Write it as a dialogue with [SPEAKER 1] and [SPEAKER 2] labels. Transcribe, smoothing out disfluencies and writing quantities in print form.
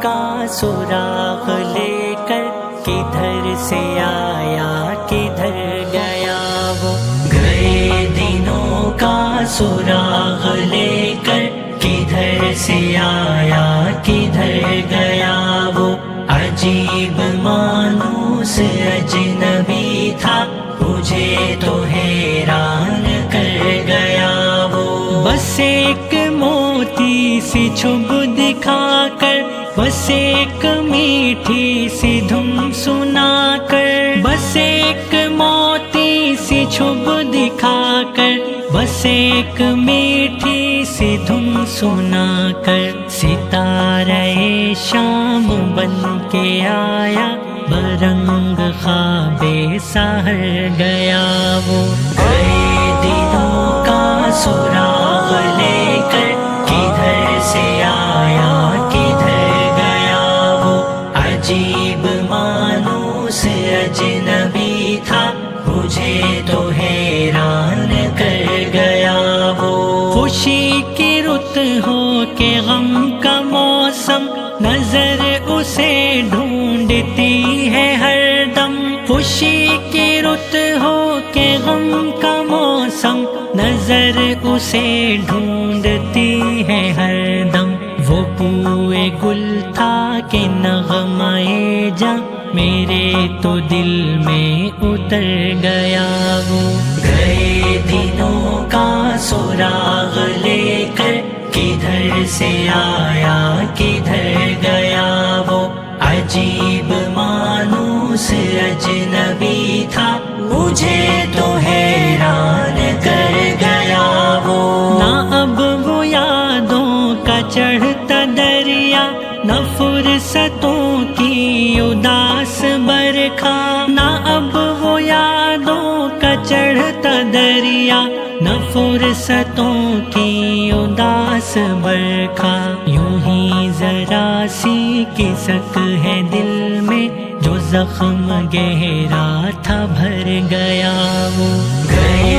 [SPEAKER 1] کا سراغ لے کر کدھر سے آیا کدھر گیا وہ، گئے دنوں کا سراغ لے کر کدھر سے آیا کدھر گیا وہ، عجیب مانوس اجنبی تھا مجھے تو حیران کر گیا وہ، بس ایک موتی سی چھب دکھا کر، بس ایک میٹھی سی دھن سنا کر، بس ایک موتی سی چھب دکھا کر، بس ایک میٹھی سی دھن سنا کر، ستارہ شام بن کے آیا، برنگ خواب سحر گیا وہ، گئے دنوں کا سراغ لے کر کدھر سے آیا کدھر گیا وہ، عجیب مانوس اجنبی تھا مجھے تو حیران کر گیا وہ، خوشی کی رت ہو کہ غم کا موسم، نظر اسے ڈھونڈتی ہے ہر دم، خوشی کی رت ہو کہ غم کا موسم، نظر اسے ڈھونڈتی ہے ہر دم، وہ بوئے گل تھا کہ نغمہ جاں میرے تو دل میں اتر گیا وہ، گئے دنوں کا سراغ لے کر کدھر سے آیا کدھر گیا وہ، عجیب مانوس اجنبی تھا مجھے تو حیران کر گیا وہ، نہ اب وہ یادوں کا چڑھتا دریا، نہ فرصتوں کی اداس برکھا، نہ اب وہ یادوں کا چڑھتا دریا، نہ فرصتوں کی اداس برکھا، یوں ہی ذرا سی کسک ہے دل میں، جو زخم گہرا تھا بھر گیا وہ، گئے